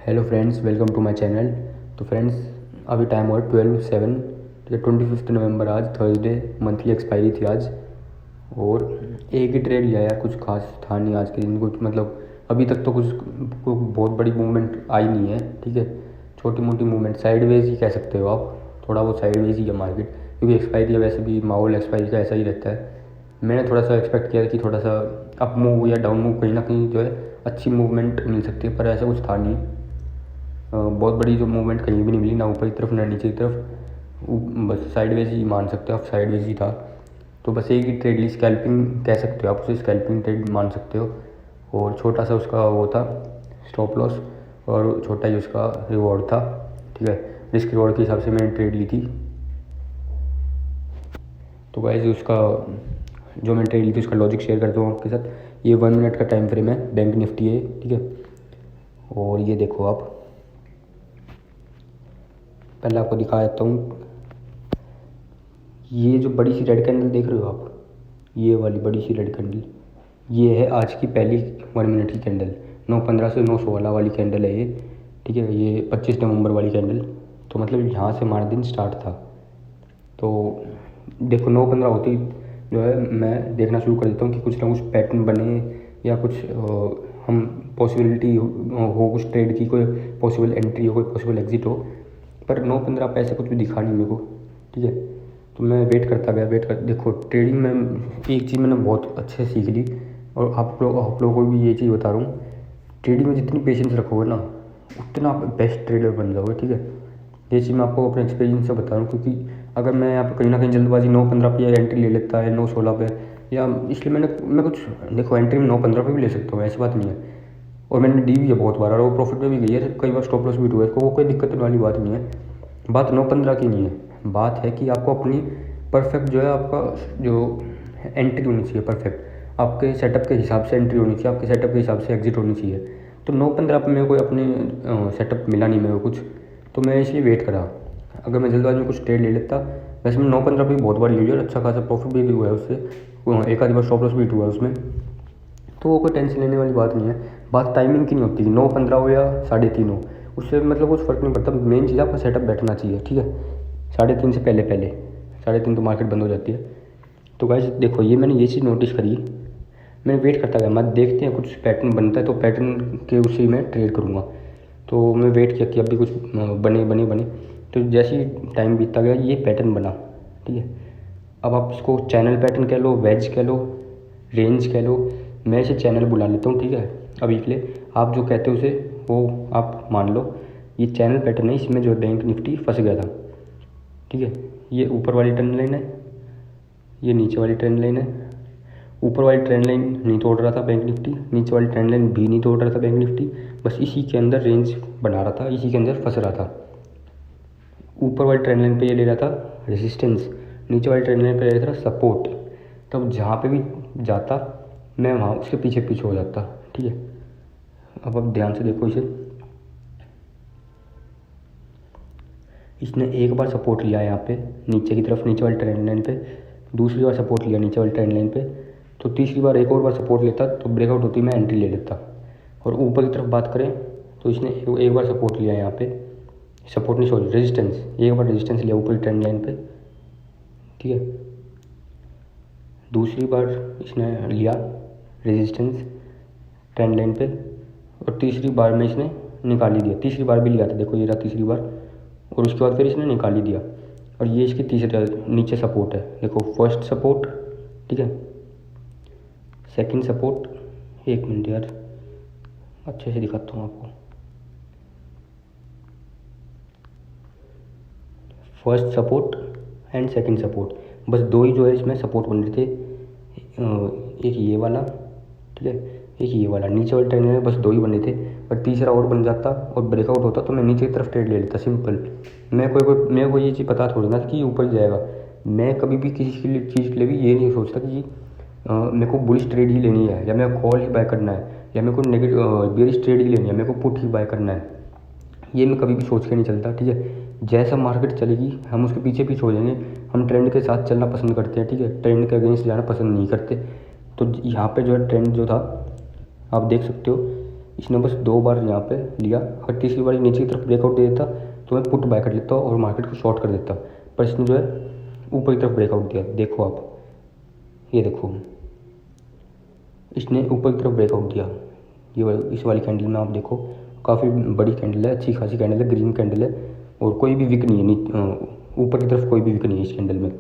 Hello friends, welcome to my channel. तो friends, अभी time हुआ 12/7, ठीक है, 25 नवंबर, आज थर्सडे, मंथली एक्सपायरी थी आज। और एक ही ट्रेड लिया यार, कुछ खास था नहीं आज के दिन, कुछ मतलब अभी तक तो कुछ बहुत बड़ी मूवमेंट आई नहीं है, ठीक है। छोटी मोटी मूवमेंट, साइडवेज ही कह सकते हो आप, थोड़ा बहुत साइडवेज ही है मार्केट, क्योंकि एक्सपायरी है, वैसे भी माहौल एक्सपायरी का ऐसा ही रहता है। मैंने थोड़ा सा एक्सपेक्ट किया कि थोड़ा सा अप मूव या डाउन मूव कहीं ना कहीं जो है अच्छी मूवमेंट मिल सकती है, पर ऐसा कुछ था नहीं। बहुत बड़ी जो मूवमेंट कहीं भी नहीं मिली, ना ऊपर की तरफ ना नीचे की तरफ, बस साइडवेज ही मान सकते हो आप, साइडवेज ही था। तो बस एक ही ट्रेड ली, स्कैल्पिंग कह सकते हो आप उसे, स्कैल्पिंग ट्रेड मान सकते हो। और छोटा सा उसका वो था स्टॉप लॉस, और छोटा ही उसका रिवॉर्ड था, ठीक है। रिस्क रिवॉर्ड के हिसाब से मैंने ट्रेड ली थी। तो गाइस, उसका जो मैंने ट्रेड ली थी उसका लॉजिक शेयर करता हूँ आपके साथ। ये 1 मिनट का टाइम फ्रेम है, बैंक निफ्टी है, ठीक है। और ये देखो आप, पहले आपको दिखा देता हूँ। ये जो बड़ी सी रेड कैंडल देख रहे हो आप, ये वाली बड़ी सी रेड कैंडल, ये है आज की पहली 1 मिनट की कैंडल। 9:15 से 9:16 वाली कैंडल है ये, ठीक है। ये 25 नवंबर वाली कैंडल। तो मतलब यहाँ से हमारा दिन स्टार्ट था। तो देखो 9:15 होती जो है, मैं देखना शुरू कर देता हूँ कि कुछ ना कुछ पैटर्न बने, या कुछ हम पॉसिबिलिटी हो कुछ ट्रेड की, कोई पॉसिबल एंट्री हो, कोई पॉसिबल एग्जिट हो। पर 9:15 पे ऐसा कुछ भी दिखा नहीं मेरे को, ठीक है। तो मैं वेट करता गया, देखो ट्रेडिंग में एक चीज़ मैंने बहुत अच्छे से सीख ली, और आप लोगों को भी ये चीज़ बता रहा हूँ। ट्रेडिंग में जितनी पेशेंस रखोगे ना, उतना आप बेस्ट ट्रेडर बन जाओगे, ठीक है। ये चीज़ मैं आपको अपने एक्सपीरियंस से बता रहा हूँ, क्योंकि अगर मैं यहाँ पर कहीं ना कहीं जल्दबाजी 9:15 पे एंट्री ले लेता है, 9:16 पे, या इसलिए मैं कुछ, देखो एंट्री में 9:15 पे भी ले सकता हूँ, ऐसी बात नहीं है। और मैंने डी भी है बहुत बार, और वो प्रॉफिट में भी गई है, कई बार स्टॉप लॉस भी हुआ है, वो कोई दिक्कत वाली बात नहीं है। बात 9:15 की नहीं है, बात है कि आपको अपनी परफेक्ट जो है, आपका जो एंट्री होनी चाहिए परफेक्ट, आपके सेटअप के हिसाब से एंट्री होनी चाहिए, आपके सेटअप के हिसाब से एग्जिट होनी चाहिए। तो 9:15 पे मेरे को अपने सेटअप मिला नहीं मेरे को कुछ, तो मैं इसलिए वेट करा। अगर मैं जल्दबाजी में कुछ ट्रेड ले लेता, वैसे मैं 9:15 पे बहुत बार ले लिया, अच्छा खासा प्रॉफिट भी हुआ है उससे, एक आधी बार स्टॉप लॉस भी हुआ है उसमें। तो वो कोई टेंशन लेने वाली बात नहीं है। बात टाइमिंग की नहीं होती कि 9:15 हो या 3:30 हो, उससे मतलब कुछ फ़र्क नहीं पड़ता। मेन चीज़ आपका सेटअप बैठना चाहिए, ठीक है। 3:30 से पहले 3:30 तो मार्केट बंद हो जाती है। तो गाइस देखो, ये मैंने ये चीज़ नोटिस करी, मैंने वेट करता गया, मैं देखते हैं कुछ पैटर्न बनता है तो पैटर्न के उसी में ट्रेड करूँगा। तो मैं वेट किया कि अभी कुछ बने। तो जैसे ही टाइम बीतता गया, ये पैटर्न बना, ठीक है। अब आप इसको चैनल पैटर्न कह लो, वेज कह लो, रेंज कह लो, मैं इसे चैनल बुला लेता हूँ, ठीक है। अभी के लिए आप जो कहते हो उसे वो आप मान लो। ये चैनल पैटर्न है, इसमें जो बैंक निफ्टी फंस गया था, ठीक है। ये ऊपर वाली ट्रेंड लाइन है, ये नीचे वाली ट्रेंड लाइन है। ऊपर वाली ट्रेंड लाइन नहीं तोड़ रहा था बैंक निफ्टी, नीचे वाली ट्रेंड लाइन भी नहीं तोड़ रहा था बैंक निफ्टी, बस इसी के अंदर रेंज बना रहा था, इसी के अंदर फंस रहा था। ऊपर वाली ट्रेंड लाइन पे ये ले रहा था रेजिस्टेंस, नीचे वाली ट्रेंड लाइन पे ले रहा था सपोर्ट। तब जहाँ पे भी जाता, मैं वहाँ उसके पीछे पीछे हो जाता, ठीक है। अब आप ध्यान से देखो इसे, इसने एक बार सपोर्ट लिया यहाँ पे नीचे की तरफ, नीचे वाली ट्रेंड लाइन पे, दूसरी बार सपोर्ट लिया नीचे वाली ट्रेंड लाइन पे, तो तीसरी बार एक और बार सपोर्ट लेता तो ब्रेकआउट होती, मैं एंट्री ले लेता। और ऊपर की तरफ बात करें तो इसने एक बार सपोर्ट लिया यहाँ पे, सपोर्ट नहीं सॉरी रेजिस्टेंस, एक बार रेजिस्टेंस लिया ऊपर ट्रेंड लाइन पे, ठीक है। दूसरी बार इसने लिया रेजिस्टेंस ट्रेंड लाइन पे, और तीसरी बार में इसने निकाल ही दिया। तीसरी बार भी लिया था, देखो ये रहा तीसरी बार, और उसके बाद फिर इसने निकाल ही दिया। और ये इसकी तीसरे नीचे सपोर्ट है, देखो फर्स्ट सपोर्ट, ठीक है, सेकंड सपोर्ट, एक मिनट यार अच्छे से दिखाता हूँ आपको। First support and second support, बस दो ही जो है इसमें सपोर्ट बन रहे थे, एक ये वाला, ठीक है, एक ये वाला नीचे वाले ट्रेंड में, बस दो ही बने थे। और तीसरा और बन जाता और ब्रेकआउट होता तो मैं नीचे की तरफ ट्रेड ले लेता, सिंपल। मैं कोई ये चीज़ पता थोड़ी ना कि ऊपर जाएगा। मैं कभी भी किसी के लिए चीज़ के लिए भी ये नहीं सोचता कि मेरे को बुलिश ट्रेड ही लेनी है, या मेरे को कॉल ही बाय करना है, या मेरे को नेगेटिव बेरिश ट्रेड ही लेनी है, मेरे को पुट ही बाय करना है। ये मैं कभी भी सोच के नहीं चलता, ठीक है। जैसा मार्केट चलेगी हम उसके पीछे पीछे हो जाएंगे। हम ट्रेंड के साथ चलना पसंद करते हैं, ठीक है, ट्रेंड के अगेंस्ट जाना पसंद नहीं करते। तो यहाँ पे जो है ट्रेंड जो था, आप देख सकते हो इसने बस 2 बार यहाँ पे लिया, अगर तीसरी बार नीचे की तरफ ब्रेकआउट दे देता तो मैं पुट बाय कर लेता और मार्केट को शॉर्ट कर देता, पर इसने जो है ऊपर की तरफ ब्रेकआउट दिया। देखो आप, ये देखो इसने ऊपर की तरफ ब्रेकआउट दिया, इस वाली कैंडल में आप देखो काफ़ी बड़ी कैंडल है, अच्छी खासी कैंडल है, ग्रीन कैंडल है और कोई भी विक नहीं है, ऊपर की तरफ कोई भी विक नहीं है इस कैंडल में,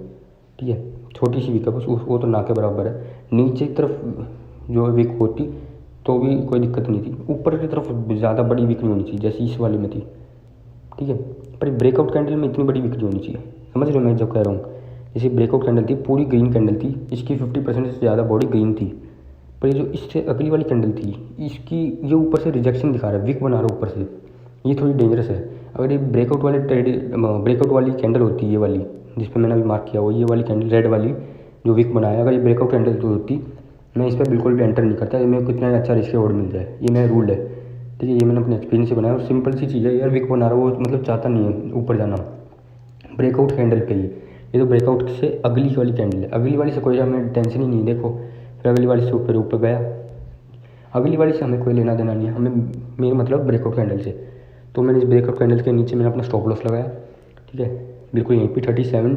ठीक है, छोटी सी विक है बस, वो तो ना के बराबर है। नीचे की तरफ जो विक होती तो भी कोई दिक्कत नहीं थी, ऊपर की तरफ ज़्यादा बड़ी विक नहीं होनी चाहिए जैसे इस वाले में थी, ठीक है, पर ब्रेकआउट कैंडल में इतनी बड़ी विक नहीं होनी चाहिए, समझ रहे हो मैं जो कह रहा हूँ। जैसे ब्रेकआउट कैंडल थी पूरी ग्रीन कैंडल थी, इसकी 50% से ज़्यादा बॉडी ग्रीन थी, पर ये जो इससे अगली वाली कैंडल थी इसकी ये ऊपर से रिजेक्शन दिखा रहा है, विक बना रहा है ऊपर से, ये थोड़ी डेंजरस है। अगर ये ब्रेकआउट वाली कैंडल होती है, ये वाली जिस पर मैंने अभी मार्क किया वो, ये वाली कैंडल रेड वाली जो विक बनाया, अगर ये ब्रेकआउट कैंडल जो होती मैं इस पर बिल्कुल भी एंटर नहीं करता, मेरे को कितना अच्छा रिस्क रिवॉर्ड मिल जाए, ये मेरा रूल है, ठीक है, ये मैंने अपने एक्सपीरियंस से बनाया और सिंपल सी चीज़ है यार, विक बना रहा है वो मतलब चाहता नहीं है ऊपर जाना ब्रेकआउट कैंडल पे ही, ये तो ब्रेकआउट से अगली वाली कैंडल है, अगली वाली से कोई हमें टेंशन ही नहीं, देखो फिर अगली वाली से ऊपर गया, अगली वाली से हमें कोई लेना देना नहीं है, हमें मेरा मतलब ब्रेकआउट कैंडल से। तो मैंने इस ब्रेकआउट कैंडल के नीचे मैंने अपना स्टॉप लॉस लगाया, ठीक है, बिल्कुल यहीं पे 37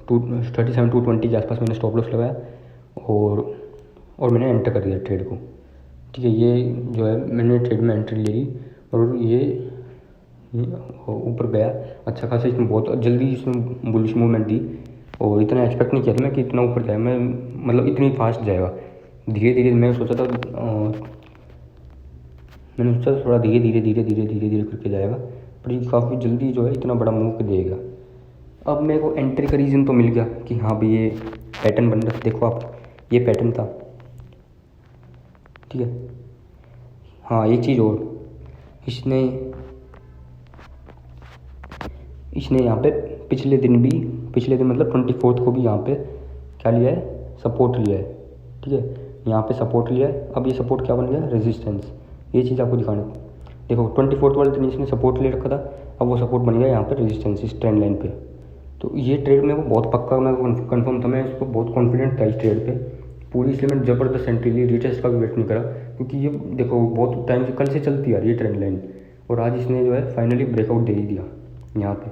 220 के आसपास मैंने स्टॉप लॉस लगाया और मैंने एंटर कर दिया ट्रेड को, ठीक है। ये जो है मैंने ट्रेड में एंट्री ले ली और ये ऊपर गया अच्छा खासा, इसमें बहुत जल्दी इसमें बुलिश मूवमेंट दी और इतना एक्सपेक्ट नहीं किया था मैं कि इतना ऊपर जाए, मैं मतलब इतनी फास्ट जाएगा, धीरे धीरे मैंने सोचा था थोड़ा धीरे करके जाएगा, पर ये काफ़ी जल्दी जो है इतना बड़ा मूव देगा। अब मेरे को एंट्री का रीज़न तो मिल गया कि हाँ भाई ये पैटर्न बन रहा, देखो आप ये पैटर्न था, ठीक है। हाँ एक चीज़ और, इसने यहाँ पे पिछले दिन मतलब 24 को भी यहाँ पे क्या लिया है, सपोर्ट लिया है, ठीक है, यहाँ पे सपोर्ट लिया है। अब ये सपोर्ट क्या बन गया, रेजिस्टेंस, ये चीज़ आपको दिखाना, देखो 24 वाले दिन इसने सपोर्ट ले रखा था, अब वो सपोर्ट बन गया यहाँ पे रेजिस्टेंस इस ट्रेंड लाइन पे। तो ये ट्रेड मेरे को बहुत पक्का, मैं कंफर्म था, मैं इसको बहुत कॉन्फिडेंट था इस ट्रेड पे पूरी, इसलिए मैंने ज़बरदस्त एंट्री ली, रीटेस्ट का भी वेट नहीं करा, क्योंकि ये देखो बहुत टाइम से कल से चलती आ रही है ट्रेंड लाइन और आज इसने जो है फाइनली ब्रेकआउट दे ही दिया यहाँ पे,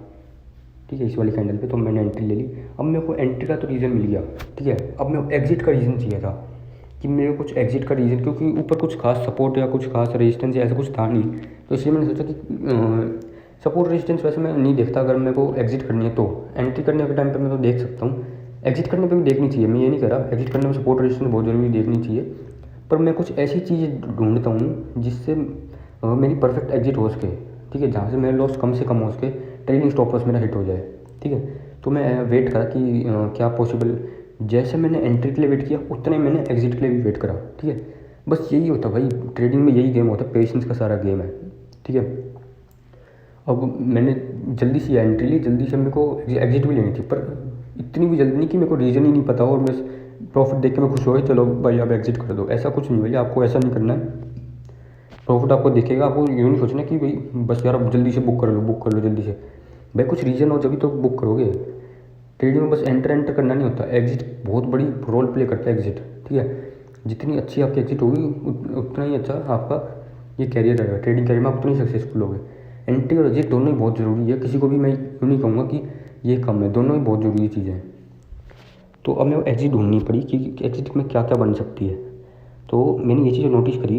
ठीक है, इस वाली कैंडल पे। तो मैंने एंट्री ले ली। अब मेरे को एंट्री का तो रीज़न मिल गया, ठीक है, अब मेरे को एग्जिट का रीज़न चाहिए था कि मेरे को कुछ एग्जिट का रीज़न, क्योंकि ऊपर कुछ खास सपोर्ट या कुछ खास रेजिस्टेंस या ऐसा कुछ था नहीं, तो इसलिए मैंने सोचा कि सपोर्ट रेजिस्टेंस वैसे मैं नहीं देखता, अगर मेरे को एग्जिट करनी है तो एंट्री करने के टाइम पर मैं तो देख सकता हूँ, एग्जिट करने पर भी देखनी चाहिए, मैं ये नहीं कह रहा एग्जिट करने में सपोर्ट रेजिस्टेंस बहुत जरूरी देखनी चाहिए, पर मैं कुछ ऐसी चीज़ ढूंढता हूँ जिससे मेरी परफेक्ट एग्जिट हो सके, ठीक है, जहाँ से मेरा लॉस कम से कम हो सके, ट्रेडिंग स्टॉप लॉस मेरा हिट हो जाए, ठीक है। तो मैं वेट करा कि क्या पॉसिबल, जैसे मैंने एंट्री के लिए वेट किया उतने मैंने एग्जिट के लिए भी वेट करा, ठीक है। बस यही होता भाई, ट्रेडिंग में यही गेम होता है, पेशेंस का सारा गेम है, ठीक है। अब मैंने जल्दी से एंट्री ली, जल्दी से मेरे को एग्जिट भी लेनी थी, पर इतनी भी जल्दी नहीं कि मेरे को रीज़न ही नहीं पता और मैं प्रॉफिट देख के मैं खुश हो गया, चलो भाई आप एग्जिट कर दो, ऐसा कुछ नहीं भैया, आपको ऐसा नहीं करना है। प्रॉफिट आपको दिखेगा, आपको यूँ नहीं सोचना कि भाई बस यार जल्दी से बुक कर लो जल्दी से, भाई कुछ रीज़न हो जभी तो बुक करोगे। ट्रेडिंग में बस एंटर करना नहीं होता, एग्जिट बहुत बड़ी रोल प्ले करता है एग्जिट, ठीक है। जितनी अच्छी आपकी एग्जिट होगी उतना ही अच्छा आपका ये कैरियर रहेगा, ट्रेडिंग कैरियर में आप उतना ही सक्सेसफुल होगे। एंट्री और एग्जिट दोनों ही बहुत ज़रूरी है, किसी को भी मैं यूँ नहीं कहूँगा कि ये कम है, दोनों ही बहुत ज़रूरी चीज़ें हैं। तो अब मेरे को एग्जिट ढूंढनी पड़ी कि एग्जिट में क्या क्या बन सकती है। तो मैंने ये चीज़ नोटिस करी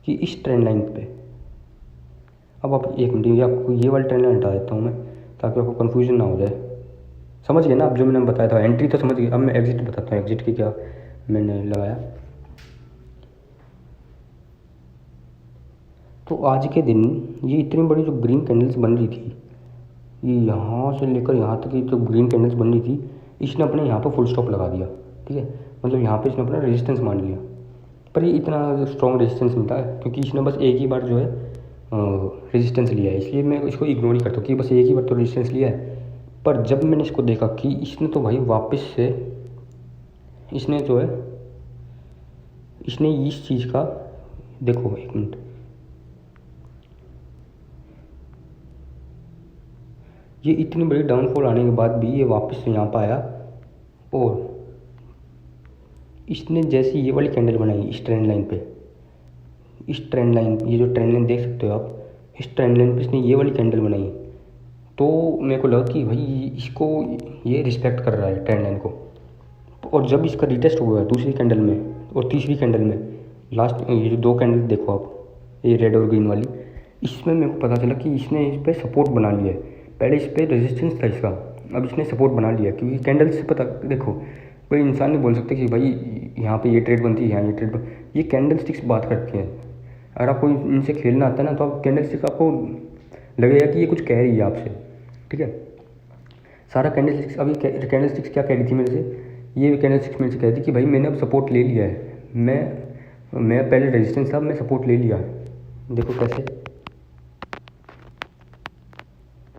कि इस ट्रेंड लाइन पे, अब आप एक मिनट ये आपको ये वाली ट्रेंड लाइन हटा देता हूँ मैं, ताकि आपको कन्फ्यूजन ना हो जाए, समझ गए ना आप जो मैंने बताया था, एंट्री तो समझ गए, अब मैं एग्जिट बताता हूँ, एग्जिट की क्या मैंने लगाया। तो आज के दिन ये इतनी बड़ी जो ग्रीन कैंडल्स बन रही थी, ये यहाँ से लेकर यहाँ तक की जो ग्रीन कैंडल्स बन रही थी, इसने अपने यहाँ पर फुल स्टॉप लगा दिया, ठीक है, मतलब यहाँ पे इसने अपना रेजिस्टेंस मान लिया, पर ये इतना स्ट्रॉन्ग रेजिस्टेंस नहीं था, क्योंकि इसने बस एक ही बार जो है रेजिस्टेंस लिया है, इसलिए मैं इसको इग्नोर ही करता हूँ कि बस एक ही बार तो रेजिस्टेंस लिया है। पर जब मैंने इसको देखा कि इसने तो भाई वापस से इसने जो है इसने इस चीज़ का, देखो एक मिनट, ये इतनी बड़ी डाउनफॉल आने के बाद भी ये वापस से यहाँ पर आया और इसने जैसी ये वाली कैंडल बनाई इस ट्रेंड लाइन पे, इस ट्रेंड लाइन, ये जो ट्रेंड लाइन देख सकते हो आप, इस ट्रेंड लाइन पे इसने ये वाली कैंडल बनाई। तो मेरे को लगा कि भाई इसको ये रिस्पेक्ट कर रहा है ट्रेंड लाइन को। और जब इसका रिटेस्ट हुआ है दूसरी कैंडल में और तीसरी कैंडल में, लास्ट ये जो 2 कैंडल देखो आप, ये रेड और ग्रीन वाली, इसमें मेरे को पता चला कि इसने इस पर सपोर्ट बना लिया है। पहले इस पर रेजिस्टेंस था इसका, अब इसने सपोर्ट बना लिया। क्योंकि कैंडल से पता देखो, कोई इंसान नहीं बोल सकता कि भाई यहाँ पे ये ट्रेड बनती है, यहाँ ये ट्रेड ये कैंडल स्टिक्स बात करती हैं। अगर आपको इनसे खेलना आता है ना, तो आप कैंडल स्टिक्स आपको लगेगा कि ये कुछ कह रही है आपसे, ठीक है। सारा कैंडल स्टिक्स, अभी कैंडल स्टिक्स क्या कह रही थी मेरे से, ये कैंडल स्टिक्स मेरे से कह रही थी कि भाई मैंने अब सपोर्ट ले लिया है, मैं पहले रेजिस्टेंस था, मैं सपोर्ट ले लिया। देखो कैसे,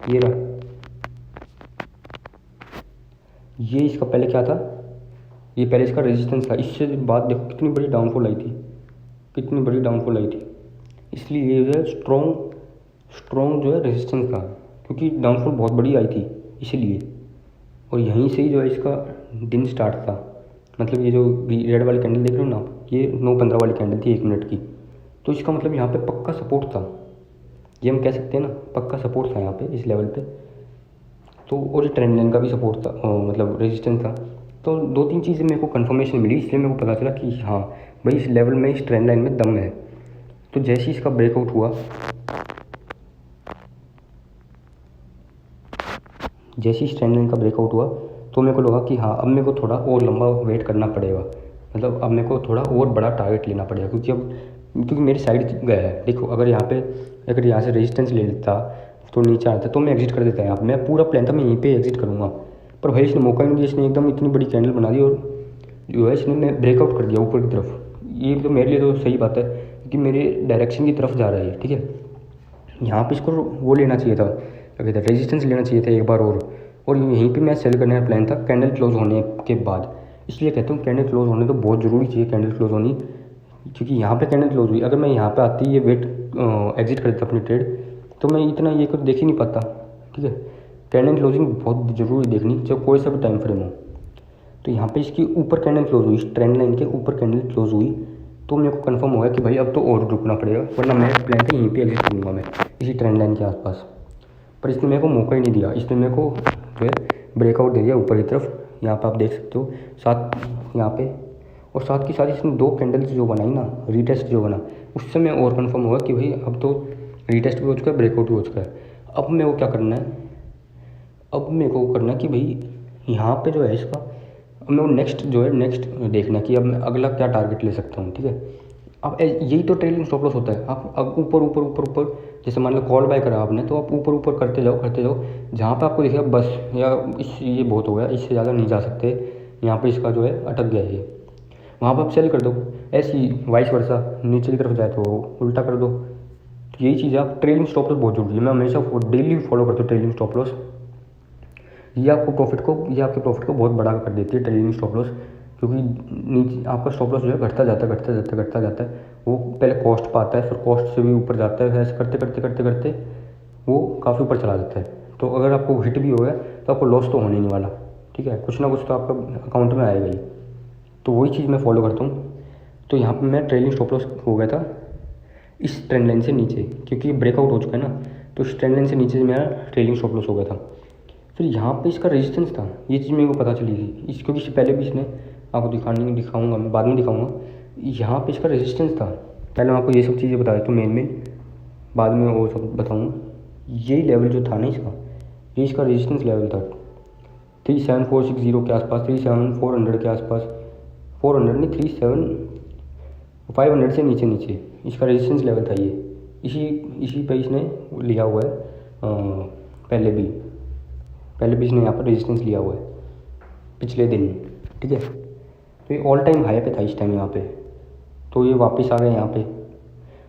ये रहा, ये इसका पहले क्या था, ये पहले इसका रेजिस्टेंस था। इससे बाद देखो कितनी बड़ी डाउनफॉल आई थी, कितनी बड़ी डाउनफॉल आई थी। इसलिए ये जो है स्ट्रॉन्ग जो है रेजिस्टेंस था, क्योंकि डाउनफॉल बहुत बड़ी आई थी इसलिए। और यहीं से ही जो है इसका दिन स्टार्ट था। मतलब ये जो रेड वाली कैंडल देख रहे हो ना आप, ये 9:15 वाली कैंडल थी 1 मिनट की। तो इसका मतलब यहाँ पे पक्का सपोर्ट था, ये हम कह सकते हैं ना, पक्का सपोर्ट था यहाँ पे इस लेवल पे। तो और ये ट्रेंड लाइन का भी सपोर्ट था, मतलब रेजिस्टेंस था। तो 2-3 चीज़ें मेरे को कंफर्मेशन मिली, इसलिए मेरे को पता चला कि हाँ भाई इस लेवल में, इस ट्रेंड लाइन में दम है। तो जैसे ही इसका ब्रेकआउट हुआ, जैसे ही इस ट्रेंड लाइन का ब्रेकआउट हुआ, तो मेरे को लगा कि हाँ अब मेरे को थोड़ा और लंबा वेट करना पड़ेगा। मतलब अब मेरे को थोड़ा और बड़ा टारगेट लेना पड़ेगा, क्योंकि मेरी साइड गया है। देखो अगर यहाँ से रेजिस्टेंस ले लेता तो नीचे आता तो मैं एग्जिट कर देता। यहाँ मैं पूरा प्लान था मैं यहीं पे एग्जिट करूँगा, पर भाई इसने मौका ही नहीं दिया। इसने एकदम इतनी बड़ी कैंडल बना दी और जो है इसने मैं ब्रेकआउट कर दिया ऊपर की तरफ। ये तो मेरे लिए तो सही बात है, क्योंकि मेरे डायरेक्शन की तरफ जा रहा है, ठीक है। यहाँ पे इसको वो लेना चाहिए था, क्या कहते हैं, रेजिस्टेंस लेना चाहिए था एक बार और यहीं पे मैं सेल करने का प्लान था कैंडल क्लोज होने के बाद। इसलिए कहता हूँ कैंडल क्लोज होने तो बहुत ज़रूरी चाहिए कैंडल क्लोज होनी, क्योंकि यहाँ पे कैंडल क्लोज हुई। अगर मैं यहाँ पे आती ये वेट एग्जिट कर देता अपनी ट्रेड, तो मैं इतना ये कुछ देख ही नहीं पाता, ठीक है। कैंडल क्लोजिंग बहुत ज़रूरी देखनी, जब कोई सा भी टाइम फ्रेम हो। तो यहाँ पे इसकी ऊपर कैंडल क्लोज हुई, इस ट्रेंड लाइन के ऊपर कैंडल क्लोज हुई, तो मेरे को कंफर्म हो गया कि भाई अब तो और रुकना पड़ेगा, वरना मैं प्लान था यहीं पे एग्जिट करूँगा मैं इसी ट्रेंड लाइन के आसपास। पर इसने मेरे को मौका ही नहीं दिया, इसने मेरे को जो है ब्रेकआउट दे दिया ऊपर की तरफ। यहाँ पे आप देख सकते हो साथ यहाँ पे, और साथ की साथ इसने 2 कैंडल्स जो बनाई ना, रीटेस्ट जो बना, उससे मैं और कंफर्म हुआ कि भाई अब तो रीटेस्ट भी हो चुका है, ब्रेकआउट भी हो चुका है। अब मेरे को क्या करना है, अब मेरे को करना है कि भाई यहाँ पे जो है इसका, अब मेरे को नेक्स्ट देखना कि अब मैं अगला क्या टारगेट ले सकता हूँ, ठीक है। अब यही तो ट्रेलिंग स्टॉप लॉस होता है। आप अब ऊपर जैसे मान लो कॉल बाय करा आपने, तो आप ऊपर करते जाओ, जहाँ पे आपको दिखेगा बस या ये बहुत हो गया, इससे ज़्यादा नहीं जा सकते, यहाँ पे इसका जो है अटक गया ये, वहाँ पर आप सेल कर दो। ऐसे ही वाइस वर्सा, नीचे की तरफ जाए तो उल्टा कर दो। तो यही चीज़ है, आप ट्रेलिंग स्टॉप लॉस बहुत जरूरी है। मैं हमेशा डेली फॉलो करता हूँ ट्रेलिंग स्टॉप लॉस। ये आपके प्रॉफिट को बहुत बड़ा कर देती है ट्रेलिंग स्टॉप लॉस, क्योंकि नीचे आपका स्टॉप लॉस जो है घटता जाता है। वो पहले कॉस्ट पाता है, फिर कॉस्ट से भी ऊपर जाता है, ऐसे करते वो काफ़ी ऊपर चला जाता है। तो अगर आपको हिट भी हो गया तो आपको लॉस तो होने नहीं वाला, ठीक है, कुछ ना कुछ तो आपका अकाउंट में आएगा ही। तो वही चीज़ मैं फॉलो करता हूँ। तो यहाँ पर मैं ट्रेलिंग स्टॉप लॉस हो गया था इस ट्रेंड लाइन से नीचे, क्योंकि ब्रेकआउट हो चुका है ना, तो इस ट्रेंड लाइन से नीचे मेरा ट्रेलिंग स्टॉप लॉस हो गया था। फिर यहाँ पे इसका रेजिस्टेंस था, ये चीज़ मेरे को पता चली थी, क्योंकि इससे पहले भी इसने आपको दिखाऊंगा मैं बाद में दिखाऊंगा। यहाँ पे इसका रेजिस्टेंस था, पहले मैं आपको ये सब चीज़ें बता देता हूँ मेन बाद में और सब बताऊँगा। यही लेवल जो था ना इसका, ये इसका रेजिस्टेंस लेवल था 37460 के आसपास, 37400 के आसपास, 400 नहीं 500 से नीचे इसका रेजिस्टेंस लेवल था। ये इसी पे इसने लिया हुआ है, पहले भी इसने यहाँ पर रेजिस्टेंस लिया हुआ है पिछले दिन, ठीक है। तो ये ऑल टाइम हाई पे था इस टाइम यहाँ पे, तो ये वापस आ गया यहाँ पे।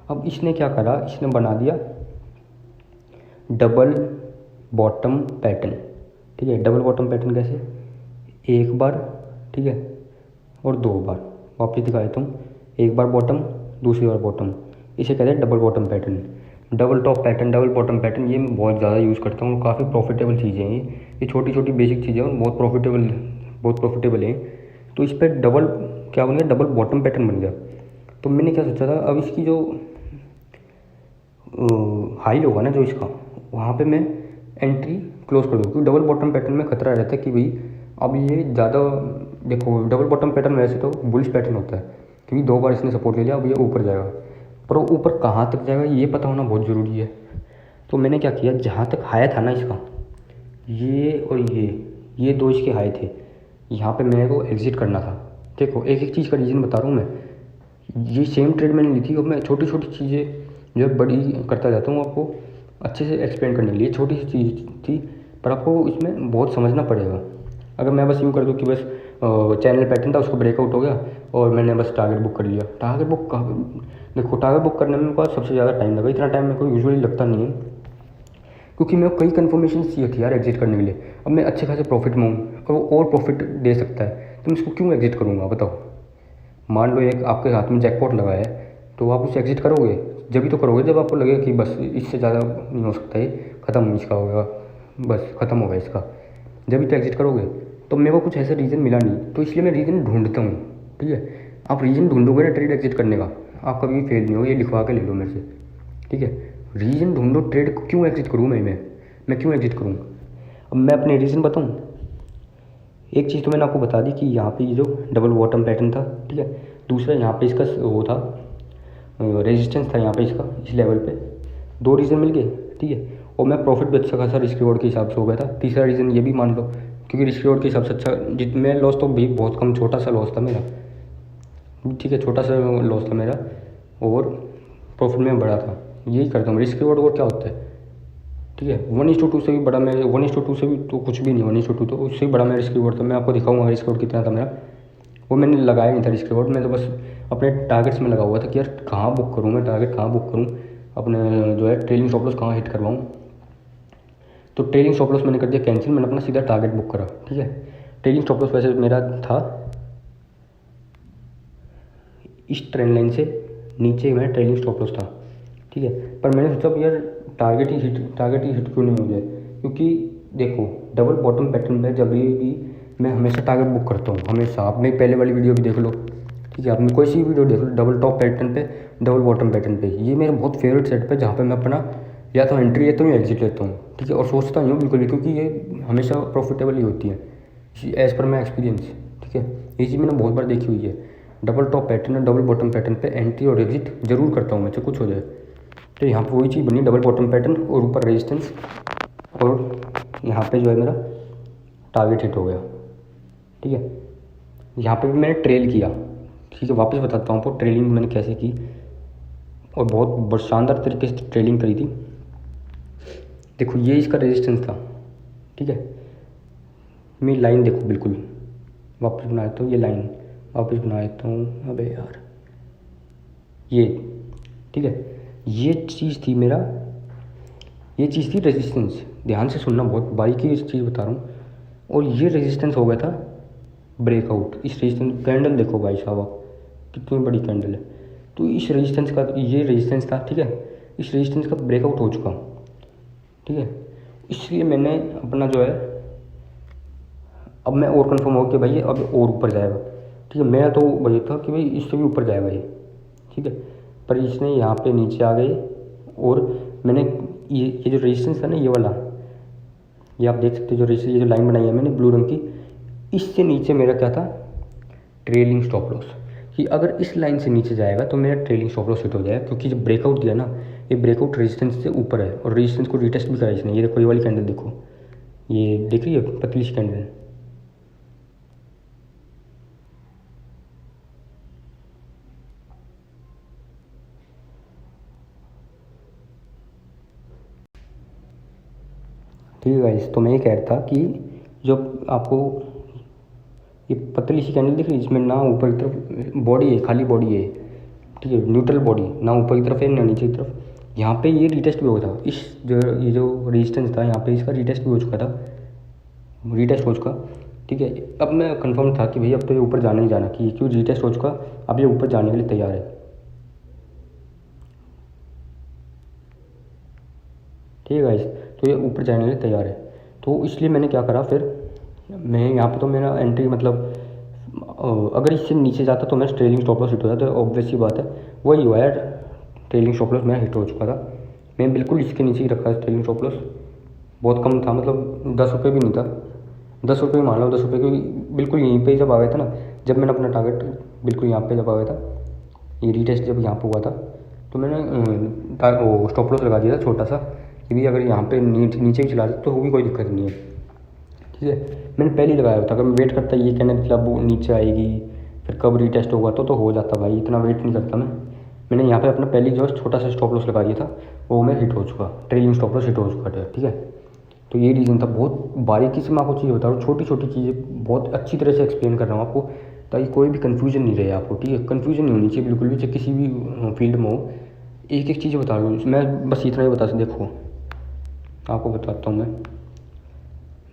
अब इसने क्या करा, इसने बना दिया डबल बॉटम पैटर्न, ठीक है। डबल बॉटम पैटर्न कैसे, एक बार, ठीक है, और 2 बार। वापस दिखा देता हूँ, एक बार बॉटम, दूसरी बार बॉटम, इसे कहते हैं double bottom pattern. Double top pattern, double bottom pattern, ये मैं बहुत ज़्यादा यूज़ करता हूँ, काफ़ी प्रॉफिटेबल चीज़ें हैं ये छोटी बेसिक चीज़ें हैं, बहुत प्रॉफिटेबल हैं। तो इस पर डबल क्या बन गया, डबल बॉटम पैटर्न बन गया। तो मैंने क्या सोचा था, अब इसकी जो हाई होगा ना जो इसका, वहाँ पे मैं एंट्री क्लोज कर दूँ, क्योंकि डबल बॉटम पैटर्न में खतरा रहता है कि भाई अब ये ज़्यादा, देखो डबल बॉटम पैटर्न वैसे तो बुलिश पैटर्न होता है, क्योंकि 2 बार इसने सपोर्ट ले लिया, अब ये ऊपर जाएगा, पर वो ऊपर कहाँ तक जाएगा ये पता होना बहुत ज़रूरी है। तो मैंने क्या किया, जहाँ तक हाई था ना इसका, ये और ये 2 इसके हाई थे, यहाँ पे मेरे को एग्जिट करना था। देखो एक एक चीज़ का रीज़न बता रहा हूँ मैं, ये सेम ट्रेड मैंने ली थी, और मैं छोटी छोटी चीज़ें जो है बड़ी करता जाता हूँ आपको अच्छे से एक्सप्लेन करने के लिए। छोटी सी चीज़ थी पर आपको इसमें बहुत समझना पड़ेगा। अगर मैं बस यूँ कर दूँ कि बस चैनल पैटर्न था, उसको ब्रेकआउट हो गया और मैंने बस टारगेट बुक कर लिया, टारगेट बुक का देखो टारगेट बुक करने में मेरे को सबसे ज़्यादा टाइम लगा। इतना टाइम मेरे को यूजुअली लगता नहीं है, क्योंकि मेरे को कई कन्फर्मेशन चाहिए थी यार एग्जिट करने के लिए। अब मैं अच्छे खासे प्रॉफिट में हूँ और वो और प्रॉफिट दे सकता है, तो मैं इसको क्यों एग्जिट करूँगा बताओ। मान लो एक आपके हाथ में जैकपॉट लगा है, तो आप उसे एग्जिट करोगे जब भी तो करोगे जब आपको लगेगा कि बस इससे ज़्यादा नहीं हो सकता, ये ख़त्म इसका होगा, बस ख़त्म होगा इसका, जब भी तो एग्जिट करोगे। तो मेरे को कुछ ऐसा रीज़न मिला नहीं, तो इसलिए मैं रीज़न ढूंढता हूँ। ठीक है, आप रीज़न ढूंढोगे ना ट्रेड एग्जिट करने का, आप कभी भी फेल नहीं हो, ये लिखवा के ले लो मेरे से। ठीक है, रीज़न ढूंढो, ट्रेड को क्यों एग्जिट करूँ मैं क्यों एग्जिट करूँ। अब मैं अपने रीज़न बताऊँ, एक चीज़ तो मैंने आपको बता दी कि यहाँ पे ये जो डबल बॉटम पैटर्न था, ठीक है। दूसरा यहाँ पे इसका वो था रेजिस्टेंस था यहाँ पे इसका, इस लेवल पे 2 रीज़न मिल गए, ठीक है। और मैं प्रॉफिट भी अच्छा खासा रिस्क रिवॉर्ड के हिसाब से हो गया था। तीसरा रीज़न ये भी मान लो, क्योंकि रिस्क रिवॉर्ड के हिसाब से अच्छा मैं लॉस तो भी बहुत कम, छोटा सा लॉस था मेरा, ठीक है, छोटा सा लॉस था मेरा और प्रॉफिट में बड़ा था। यही करता हूँ, रिस्क रिवॉर्ड और क्या होता है, ठीक है। 1:2 से भी बड़ा मैं 1:2 से भी तो कुछ भी नहीं, 1:2 तो उससे भी बड़ा मेरा रिस्क रिवॉर्ड था। मैं आपको दिखाऊंगा रिस्क रिवॉर्ड कितना था मेरा, वो मैंने लगाया नहीं था रिस्क रिवॉर्ड, मैं तो बस अपने टारगेट्स में लगा हुआ था कि यार कहाँ बुक करूँ मैं, टारगेट कहाँ बुक करूँ, अपने जो है ट्रेलिंग स्टॉप लॉस कहाँ हिट करवाऊँ। तो ट्रेलिंग स्टॉप लॉस मैंने कर दिया कैंसिल, मैंने अपना सीधा टारगेट बुक करा, ठीक है। ट्रेलिंग स्टॉप लॉस वैसे मेरा था इस ट्रेंड लाइन से नीचे, मैं ट्रेलिंग स्टॉप लॉस था, ठीक है। पर मैंने सोचा यार टारगेट ही हिट क्यों नहीं हो जाए, क्योंकि देखो डबल बॉटम पैटर्न में जब भी मैं हमेशा टारगेट बुक करता हूँ, हमेशा। आप मेरी पहले वाली वीडियो भी देख लो, ठीक है, आप कोई सी वीडियो देख लो, डबल टॉप पैटर्न पे, डबल बॉटम पैटर्न पे, ये मेरा बहुत फेवरेट सेट पे, जहाँ पे मैं अपना या तो एंट्री लेता हूँ या एग्जिट लेता हूँ, ठीक है। और सोचता नहीं हूँ बिल्कुल भी, क्योंकि ये हमेशा प्रॉफिटेबल ही होती है एज़ पर माई एक्सपीरियंस, ठीक है। ये चीज़ मैंने बहुत बार देखी हुई है। डबल टॉप पैटर्न और डबल बॉटम पैटर्न पे एंट्री और एग्जिट जरूर करता हूँ मैं, चाहे कुछ हो जाए। तो यहाँ पर वही चीज़ बनी, डबल बॉटम पैटर्न और ऊपर रेजिस्टेंस, और यहाँ पे जो है मेरा टारगेट हिट हो गया, ठीक है। यहाँ पे भी मैंने ट्रेल किया, ठीक है। वापस बताता हूँ आपको ट्रेलिंग मैंने कैसे की, और बहुत शानदार तरीके से ट्रेलिंग करी थी। देखो ये इसका रेजिस्टेंस था, ठीक है। मेरी लाइन देखो बिल्कुल, वापस बना देता हूँ ये लाइन, वापस बना देता हूँ, अबे यार ये, ठीक है। ये चीज़ थी मेरा, ये चीज़ थी रेजिस्टेंस, ध्यान से सुनना, बहुत बारीकी से चीज़ बता रहा हूँ। और ये रेजिस्टेंस हो गया था ब्रेकआउट। इस रेजिस्टेंस कैंडल देखो भाई साहब आप, कितनी बड़ी कैंडल है। तो इस रेजिस्टेंस का, ये रेजिस्टेंस था, ठीक है। इस रेजिस्टेंस का ब्रेकआउट हो चुका, ठीक है। इसलिए मैंने अपना जो है, अब मैं और कंफर्म हो कि भाई ये अब और ऊपर जाएगा, ठीक है। मेरा तो वही था कि भाई इससे भी ऊपर जाएगा ये, ठीक है। पर इसने यहाँ पे नीचे आ गए, और मैंने ये जो रेजिस्टेंस था ना, ये वाला, ये आप देख सकते हो जो ये जो लाइन बनाई है मैंने ब्लू रंग की, इससे नीचे मेरा क्या था, ट्रेलिंग स्टॉप लॉस, कि अगर इस लाइन से नीचे जाएगा तो मेरा ट्रेलिंग स्टॉप लॉस हिट हो जाएगा। क्योंकि जब ब्रेकआउट दिया ना, ये ब्रेकआउट रेजिस्टेंस से ऊपर है, और रेजिस्टेंस को रिटेस्ट भी करा इसने। ये देखो ये वाली कैंडल देखो, ये देख रही है पतली सी कैंडल, ठीक है गाइस। तो मैं ये कह रहा था कि जब आपको ये पतली सी कैंडल दिख रही है, इसमें ना ऊपर की तरफ बॉडी है, खाली बॉडी है, ठीक है, न्यूट्रल बॉडी, ना ऊपर की तरफ है ना नीचे की तरफ। यहाँ पे ये रिटेस्ट भी हो था, इस जो ये जो रेजिस्टेंस था यहाँ पे, इसका रिटेस्ट भी हो चुका था, रिटेस्ट हो चुका, ठीक है। अब मैं कंफर्म था कि भाई अब तो ये ऊपर जाना ही जाना, कि क्यों रिटेस्ट हो चुका, अब ये ऊपर जाने के लिए तैयार है, ठीक है गाइस। तो ये ऊपर जाने के लिए तैयार है, तो इसलिए मैंने क्या करा फिर, मैं यहाँ पे तो मेरा एंट्री मतलब अगर इससे नीचे जाता तो मैं ट्रेलिंग स्टॉप लॉस हिट हो जाता, तो ऑब्वियस सी बात है, वही हुआ यार, ट्रेलिंग स्टॉप लॉस मेरा हिट हो चुका था। मैंने बिल्कुल इसके नीचे ही रखा है ट्रेलिंग स्टॉप लॉस। बहुत कम था, मतलब 10 रुपये भी नहीं था, 10 रुपये मान लो, 10 रुपये क्योंकि बिल्कुल यहीं पे जब आ गया था ना, जब मैंने अपना टारगेट बिल्कुल यहाँ पे जब आ गया था, ये रीटेस्ट जब यहाँ पे हुआ था, तो मैंने वो स्टॉप लॉस लगा दिया था छोटा सा कि भाई अगर यहाँ पे नीचे भी चला दे तो होगी कोई दिक्कत नहीं है, ठीक है। मैंने पहले ही लगाया था, अगर मैं वेट करता ये कहना कब नीचे आएगी फिर कब रीटेस्ट होगा तो हो जाता भाई, इतना वेट नहीं करता मैंने यहाँ पे अपना पहले जो छोटा सा स्टॉप लॉस लगा दिया था वो मैं हिट हो चुका, ट्रेलिंग स्टॉप लॉस हिट हो चुका था, ठीक है। तो ये रीज़न था, बहुत बारीकी से मैं आपको चीज़ें बता रहा हूँ, छोटी छोटी चीज़ें बहुत अच्छी तरह से एक्सप्लेन कर रहा हूँ आपको, ताकि कोई भी कन्फ्यूजन नहीं रहे आपको, ठीक है। कन्फ्यूजन नहीं होनी चाहिए बिल्कुल भी, चाहे किसी भी फील्ड में हो। एक एक चीज़ बता रहा हूँ मैं, बस इतना ही बता सकता, देखो आपको बताता हूँ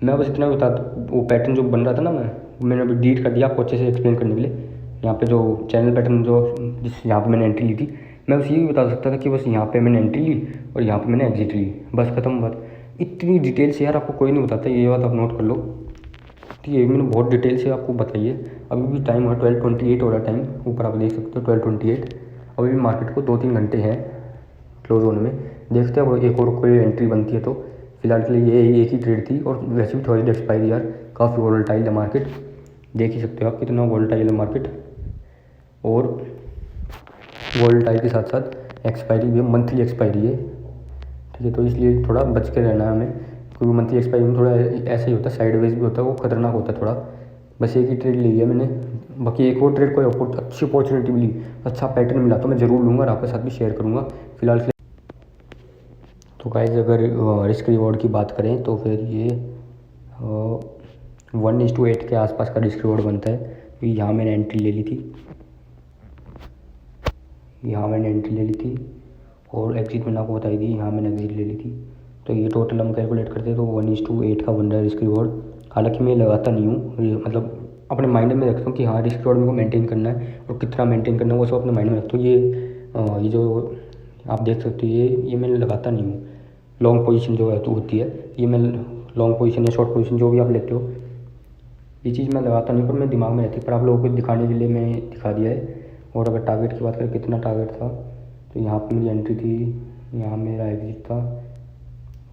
मैं बस इतना बता, वो पैटर्न जो बन रहा था ना, मैंने अभी डिलीट कर दिया आपको अच्छे से एक्सप्लेन करने के लिए। यहाँ पे जो चैनल पैटर्न जो जिस यहाँ पे मैंने एंट्री ली थी, मैं बस ये बता सकता था कि बस यहाँ पे मैंने एंट्री ली और यहाँ पे मैंने एग्जिट ली, बस खत्म बात। इतनी डिटेल से यार आपको कोई नहीं बताता, ये बात आप नोट कर लो, ठीक है। मैंने बहुत डिटेल से आपको बताई है। अभी भी टाइम है 12:28 हो रहा टाइम, ऊपर आप देख सकते हो 12:28। अभी भी मार्केट को 2-3 घंटे हैं क्लोज होने में, देखते हैं अब एक और कोई एंट्री बनती है तो। फिलहाल के लिए ये एक ही ट्रेड थी, और वैसे भी थोड़ी एक्सपायरी यार, काफ़ी वोलेटाइल है मार्केट, देख ही सकते हो आप कितना वोलेटाइल है मार्केट। और वोलेटाइल के साथ साथ एक्सपायरी भी है, मंथली एक्सपायरी है, ठीक है। तो इसलिए थोड़ा बच के रहना है हमें, क्योंकि मंथली एक्सपायरी में थोड़ा ऐसा ही होता है, साइडवेज भी होता है, वो खतरनाक होता है थोड़ा। बस एक ही ट्रेड ली है मैंने, बाकी एक और ट्रेड कोई अच्छी अपॉर्चुनिटी मिली, अच्छा पैटर्न मिला तो मैं ज़रूर लूँगा और आपके साथ भी शेयर करूँगा। फिलहाल तो गाइस अगर रिस्क रिवॉर्ड की बात करें तो फिर ये 1:8 के आसपास का रिस्क रिवॉर्ड बनता है। यहाँ मैंने एंट्री ले ली थी, यहाँ मैंने एंट्री ले ली थी, और एग्जिट मैंने आपको बताई थी, यहाँ मैंने एग्जिट ले ली थी। तो ये टोटल हम कैलकुलेट करते हैं तो 1:8 का बन रहा है रिस्क रिवॉर्ड। हालांकि मैं लगाता नहीं हूँ, मतलब अपने माइंड में रखता हूँ कि हाँ रिस्क रिवॉर्ड मेरे को मेंटेन करना है, और कितना मेंटेन करना है वो सब अपने माइंड में रखता हूँ। ये जो आप देख सकते हो ये मैं लगाता नहीं हूँ। लॉन्ग पोजीशन जो है तो होती है, ये मैं लॉन्ग पोजीशन या शॉर्ट पोजीशन जो भी आप लेते हो, ये चीज़ मैं लगाता नहीं, पर मैं दिमाग में रहती है, पर आप लोगों को दिखाने के लिए मैं दिखा दिया है। और अगर टारगेट की बात करें कितना टारगेट था, तो यहाँ पे मेरी एंट्री थी, यहाँ मेरा एग्जिट था,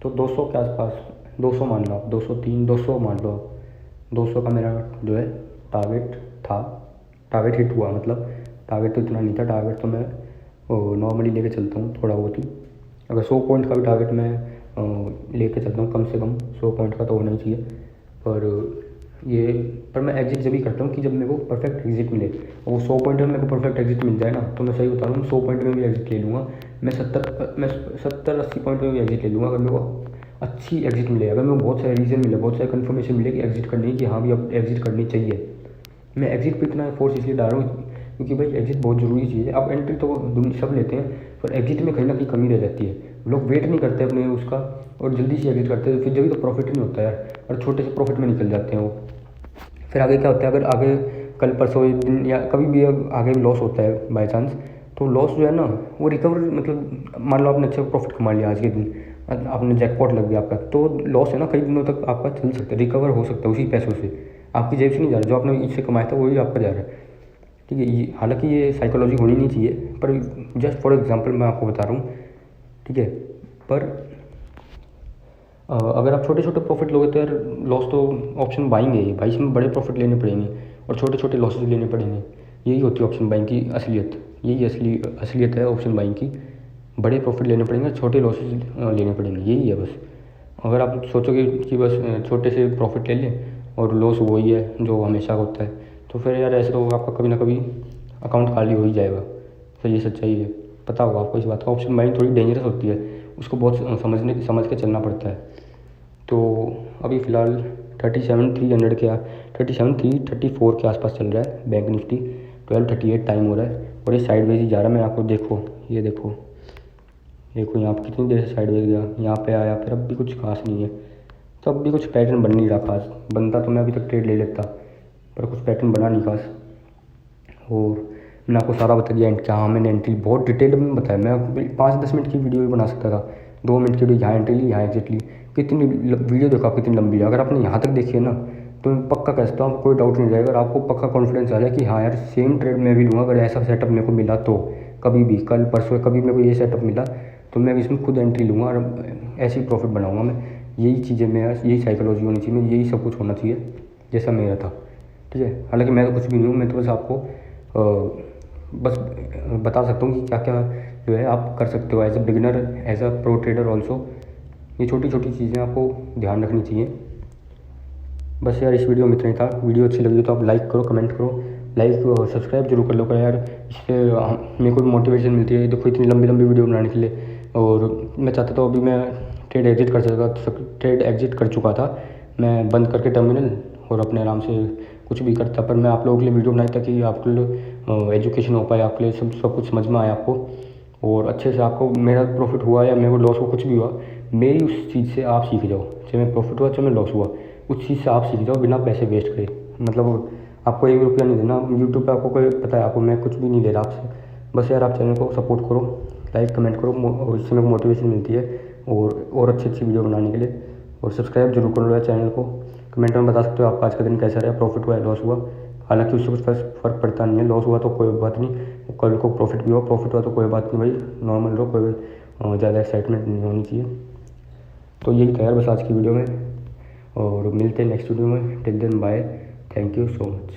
तो 200 के आसपास, 200 मान लो आप, 203, 200 मान लो आप, 200 का मेरा जो है टारगेट था। टारगेट हिट हुआ, मतलब टारगेट तो इतना नहीं था, टारगेट तो मैं नॉर्मली लेके चलता हूँ थोड़ा बहुत ही। अगर 100 पॉइंट का भी टारगेट मैं लेके चलता हूँ, कम से कम 100 पॉइंट का तो होना ही चाहिए। पर मैं एग्जिट जब भी करता हूँ कि जब मेरे को परफेक्ट एग्जिट मिले, और वो 100 पॉइंट में मेरे को परफेक्ट एग्जिट मिल जाए ना, तो मैं सही बता रहा हूँ 100 पॉइंट में भी एग्जिट ले लूँगा। मैं 70-80 पॉइंट में भी एग्जिट ले लूँगा, अगर मेरे को अच्छी एग्जिट मिले, अगर मेरे को बहुत सारे रीज़न मिले, बहुत सारे कन्फर्मेशन मिले कि एग्जिट करनी है, कि हाँ भी अब एग्जिट करनी चाहिए। मैं एग्जिट पे इतना फोर्स इसलिए डाल रहा हूँ क्योंकि भाई एग्जिट बहुत ज़रूरी चीज़ है। अब एंट्री तो सब लेते हैं, पर एग्जिट में कहीं ना कहीं कमी रह जाती है, लोग वेट नहीं करते अपने उसका और जल्दी से एग्जिट करते हैं, फिर जब भी तो प्रॉफिट नहीं होता है, और छोटे से प्रॉफिट में निकल जाते हैं वो। फिर आगे क्या होता है, अगर आगे कल परसों एक दिन या कभी भी आगे लॉस होता है बाई चांस, तो लॉस जो है ना वो रिकवर, मतलब मान लो आपने अच्छा प्रॉफिट कमा लिया आज के दिन, आपने जैकपॉट लग गया आपका, तो लॉस है ना कई दिनों तक आपका चल सकता है, रिकवर हो सकता है उसी पैसों से, आपकी जेब से नहीं जा रहा, जो आपने इससे कमाया था वही आपका जा रहा है, ठीक है। ये हालांकि ये साइकोलॉजी होनी नहीं चाहिए, पर जस्ट फॉर एग्जांपल मैं आपको बता रहा हूँ, ठीक है। पर अगर आप छोटे छोटे प्रॉफिट लोगे तो यार लॉस तो ऑप्शन बाइंग है भाई, इसमें बड़े प्रॉफिट लेने पड़ेंगे और छोटे छोटे लॉसेज लेने पड़ेंगे, यही होती है ऑप्शन बाइंग की असलियत, यही असलियत है ऑप्शन बाइंग की। बड़े प्रॉफिट लेने पड़ेंगे, छोटे लॉसेज लेने पड़ेंगे, यही है बस। अगर आप सोचोगे कि बस छोटे से प्रॉफिट ले लें और लॉस वही है जो हमेशा होता है, तो फिर यार ऐसे तो आपका कभी ना कभी अकाउंट खाली हो ही जाएगा। तो ये सच्चाई है, पता होगा आपको इस बात का। ऑप्शन बाइंग थोड़ी डेंजरस होती है, उसको बहुत समझ के चलना पड़ता है। तो अभी फ़िलहाल 37,300 के 37,334 के आसपास चल रहा है बैंक निफ्टी, 12:38 टाइम हो रहा है, और ये साइडवेज ही जा रहा है। मैं आपको देखो, ये देखो यहाँ पर कितनी देर से साइडवेज गया, यहाँ पे आया, फिर अब भी कुछ खास नहीं है, तो अब भी कुछ पैटर्न बन नहीं रहा खास, बनता तो मैं अभी तक ट्रेड ले लेता, पर कुछ पैटर्न बना नहीं खास। और मैंने आपको सारा बता दिया, क्या हाँ मैंने एंट्री बहुत डिटेल में बताया, मैं 5-10 मिनट की वीडियो भी बना सकता था, 2 मिनट की वीडियो, यहाँ एंट्री ली, यहाँ एग्जिट ली, कितनी वीडियो देखो आप कितनी लंबी है। अगर आपने यहाँ तक देखी है ना, तो मैं पक्का कह सकता हूँ आपको कोई डाउट नहीं रहेगा, और आपको पक्का कॉन्फिडेंस आ जाए कि हाँ यार सेम ट्रेड मैं भी लूँगा, अगर ऐसा सेटअप मेरे को मिला तो, कभी भी कल परसों कभी मेरे को ये सेटअप मिला तो तो मैं इसमें खुद एंट्री लूँगा और ऐसे ही प्रॉफिट बनाऊँगा मैं। यही चीज़ें मेरा, यही साइकोलॉजी होनी चाहिए, यही सब कुछ होना चाहिए जैसा मेरा था, ठीक है। हालांकि मैं तो कुछ भी नहीं हूँ, मैं तो बस आपको बस बता सकता हूँ कि क्या क्या जो है आप कर सकते हो as a beginner, as a pro trader also. ये छोटी छोटी चीज़ें आपको ध्यान रखनी चाहिए। बस यार इस वीडियो में इतना ही था। वीडियो अच्छी लगी तो आप लाइक करो, कमेंट करो, लाइक और सब्सक्राइब जरूर कर लो यार। इससे मेरे को भी मोटिवेशन मिलती है, देखो इतनी लंबी लंबी वीडियो बनाने के लिए। और मैं चाहता था, अभी मैं ट्रेड एग्जिट कर चुका था, मैं बंद करके टर्मिनल और अपने आराम से कुछ भी करता, पर मैं आप लोगों के लिए वीडियो बनाई ताकि आपके लिए एजुकेशन हो पाए, आपके लिए सब कुछ समझ में आए आपको, और अच्छे से आपको मेरा प्रॉफिट हुआ या मेरे को लॉस हुआ, कुछ भी हुआ, मेरी उस चीज़ से आप सीख जाओ। चाहे मैं प्रॉफिट हुआ चाहे मैं लॉस हुआ, उस चीज़ से आप सीख जाओ बिना पैसे वेस्ट करे। मतलब आपको 1 रुपया नहीं देना यूट्यूब पे, आपको कोई पता है, आपको मैं कुछ भी नहीं ले रहा आपसे। बस यार आप चैनल को सपोर्ट करो, लाइक कमेंट करो, और इससे मेरे को मोटिवेशन मिलती है और अच्छी अच्छी वीडियो बनाने के लिए। और सब्सक्राइब जरूर कर लो यार चैनल को। कमेंट में बता सकते हो आपका आज का दिन कैसा रहा, प्रॉफिट हुआ या लॉस हुआ। हालांकि उससे कुछ फ़र्क पड़ता नहीं है, लॉस हुआ तो कोई बात नहीं, कल को प्रॉफिट भी हुआ, प्रॉफिट हुआ तो कोई बात नहीं भाई, नॉर्मल रहो, कोई ज़्यादा एक्साइटमेंट नहीं होनी चाहिए। तो यही था यार बस आज की वीडियो में, और मिलते हैं नेक्स्ट वीडियो में। Till then bye, thank you so much.